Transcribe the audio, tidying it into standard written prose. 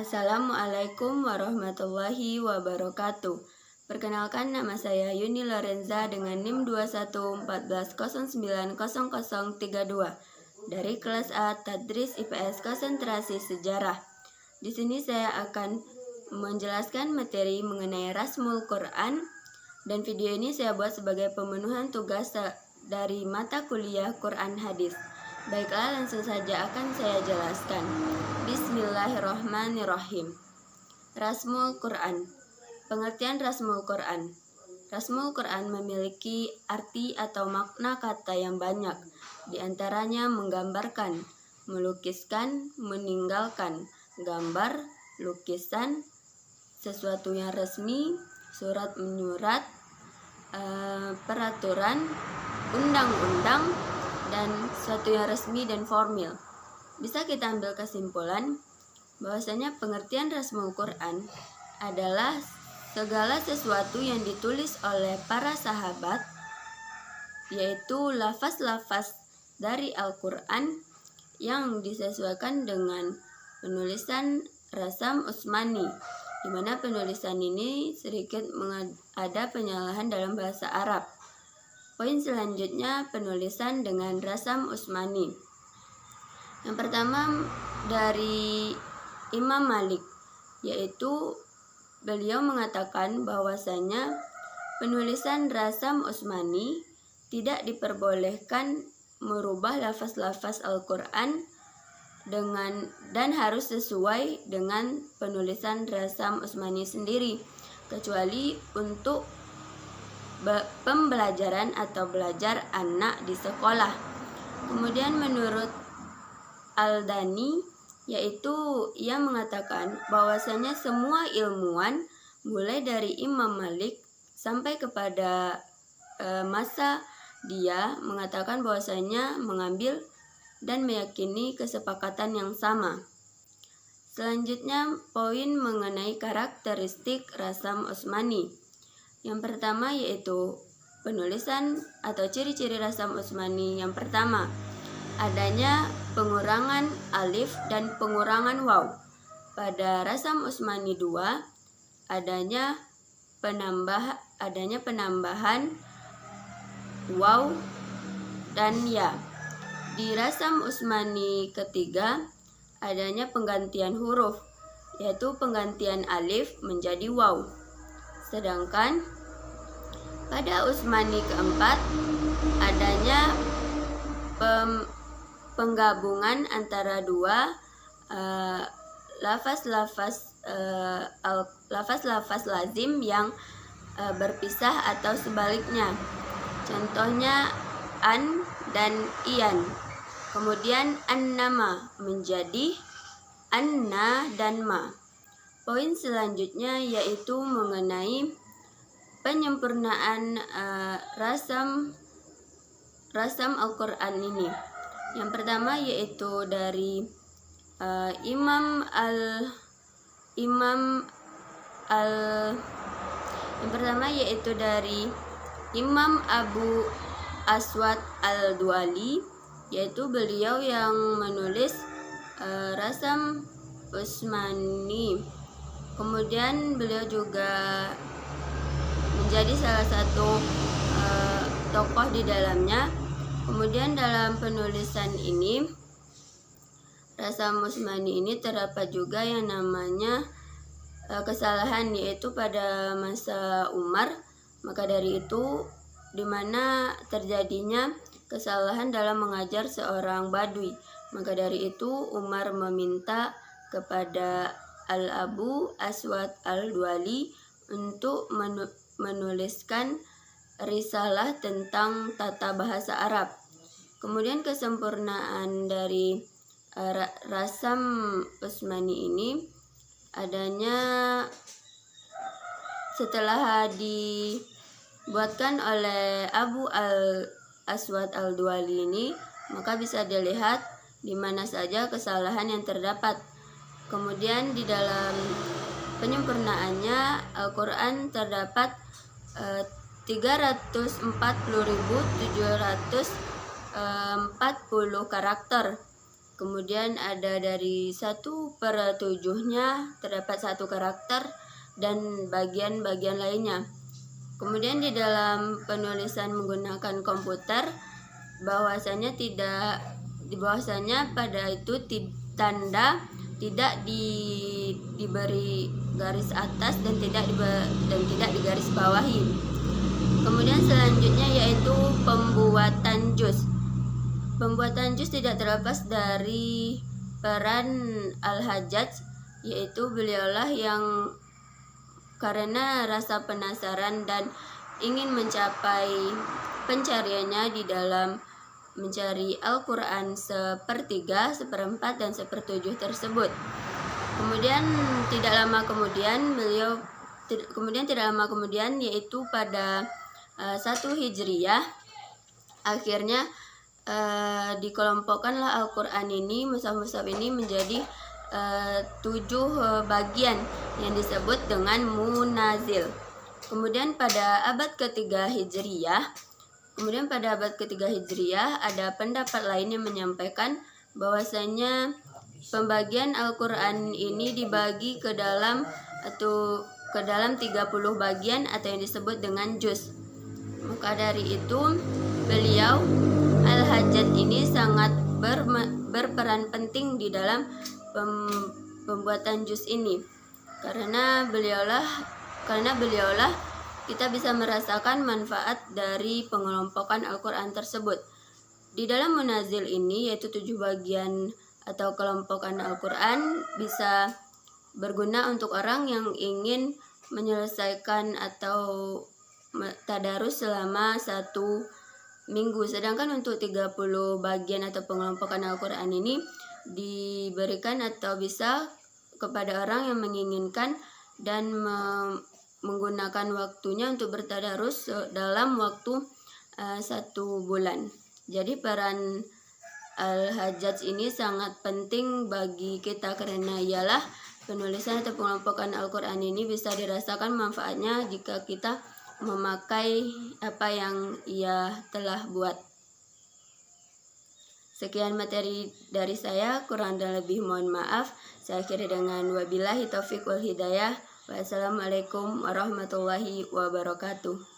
Assalamualaikum warahmatullahi wabarakatuh. Perkenalkan, nama saya Yuni Lorenza dengan NIM 2114090032 dari kelas A Tadris IPS Konsentrasi Sejarah. Di sini saya akan menjelaskan materi mengenai Rasmul Quran, dan video ini saya buat sebagai pemenuhan tugas dari mata kuliah Quran Hadis. Baiklah, langsung saja akan saya jelaskan. Bismillahirrahmanirrahim. Rasmul Quran. Pengertian Rasmul Quran. Rasmul Quran memiliki arti atau makna kata yang banyak, di antaranya menggambarkan, melukiskan, meninggalkan, gambar, lukisan, sesuatu yang resmi, surat menyurat, peraturan, undang-undang, dan sesuatu yang resmi dan formal. Bisa kita ambil kesimpulan bahwasanya pengertian Rasmul Quran adalah segala sesuatu yang ditulis oleh para sahabat, yaitu lafaz-lafaz dari Al-Quran yang disesuaikan dengan penulisan Rasam Utsmani, di mana penulisan ini sedikit ada penyalahan dalam bahasa Arab. Poin selanjutnya, penulisan dengan Rasam Utsmani. Yang pertama dari Imam Malik, yaitu beliau mengatakan bahwasanya penulisan Rasam Utsmani tidak diperbolehkan merubah lafaz-lafaz Al-Quran dan harus sesuai dengan penulisan Rasam Utsmani sendiri, kecuali untuk pembelajaran atau belajar anak di sekolah. Kemudian menurut Al-Dani, yaitu ia mengatakan bahwasanya semua ilmuwan mulai dari Imam Malik sampai kepada masa dia mengatakan bahwasanya mengambil dan meyakini kesepakatan yang sama. Selanjutnya, poin mengenai karakteristik Rasam Utsmani. Yang pertama yaitu penulisan atau ciri-ciri Rasam Utsmani. Yang pertama, adanya pengurangan alif dan pengurangan waw. Pada Rasam Utsmani 2 adanya penambahan waw dan ya. Di Rasam Utsmani ketiga adanya penggantian huruf, yaitu penggantian alif menjadi waw. Sedangkan pada Utsmani keempat adanya penggabungan antara dua lafaz-lafaz lazim yang berpisah atau sebaliknya. Contohnya an dan ian. Kemudian an-nama menjadi anna dan ma. Poin selanjutnya yaitu mengenai penyempurnaan rasam Al-Quran ini. Yang pertama yaitu dari Imam Abu Aswad Al-Duali, yaitu beliau yang menulis Rasam Utsmani. Kemudian beliau juga menjadi salah satu tokoh di dalamnya. Kemudian dalam penulisan ini, Rasam Utsmani ini terdapat juga yang namanya kesalahan, yaitu pada masa Umar. Maka dari itu, di mana terjadinya kesalahan dalam mengajar seorang badui. Maka dari itu Umar meminta kepada Al-Abu Aswad Al-Duali untuk menuliskan risalah tentang tata bahasa Arab. Kemudian kesempurnaan dari Rasam Utsmani ini adanya setelah dibuatkan oleh Abu Aswad Al-Duali ini, maka bisa dilihat di mana saja kesalahan yang terdapat. Kemudian di dalam penyempurnaannya Al-Quran terdapat 340.740 karakter. Kemudian ada dari 1/7-nya terdapat satu karakter dan bagian-bagian lainnya. Kemudian di dalam penulisan menggunakan komputer, bahwasanya pada itu tanda tidak diberi garis atas dan tidak digaris bawahi. Kemudian selanjutnya yaitu pembuatan juz. Pembuatan juz tidak terlepas dari peran Al-Hajjaj, yaitu beliaulah yang karena rasa penasaran dan ingin mencapai pencariannya di dalam mencari Al-Quran 1/3, 1/4, dan 1/7 tersebut. Kemudian tidak lama kemudian yaitu pada 1 Hijriyah akhirnya dikelompokkanlah Al-Quran ini, mushaf-mushaf ini menjadi 7 bagian yang disebut dengan munazil. Kemudian pada abad ketiga Hijriyah ada pendapat lain yang menyampaikan bahwasanya pembagian Al-Quran ini dibagi ke dalam 30 bagian atau yang disebut dengan juz. Maka dari itu beliau Al-Hajjaj ini sangat berperan penting di dalam pembuatan juz ini, karena beliaulah kita bisa merasakan manfaat dari pengelompokan Al-Quran tersebut. Di dalam munazil ini, yaitu 7 bagian atau kelompokan Al-Quran, bisa berguna untuk orang yang ingin menyelesaikan atau tadarus selama 1 minggu. Sedangkan untuk 30 bagian atau pengelompokan Al-Quran ini diberikan atau bisa kepada orang yang menginginkan dan menggunakan waktunya untuk bertadarus dalam waktu 1 bulan. Jadi peran Al-Hajjaj ini sangat penting bagi kita karena ialah penulisan atau pengelompokan Al-Quran ini bisa dirasakan manfaatnya jika kita memakai apa yang ia telah buat. Sekian materi dari saya, kurang dan lebih mohon maaf. Saya akhiri dengan wabillahi taufiq wal hidayah. Wassalamualaikum warahmatullahi wabarakatuh.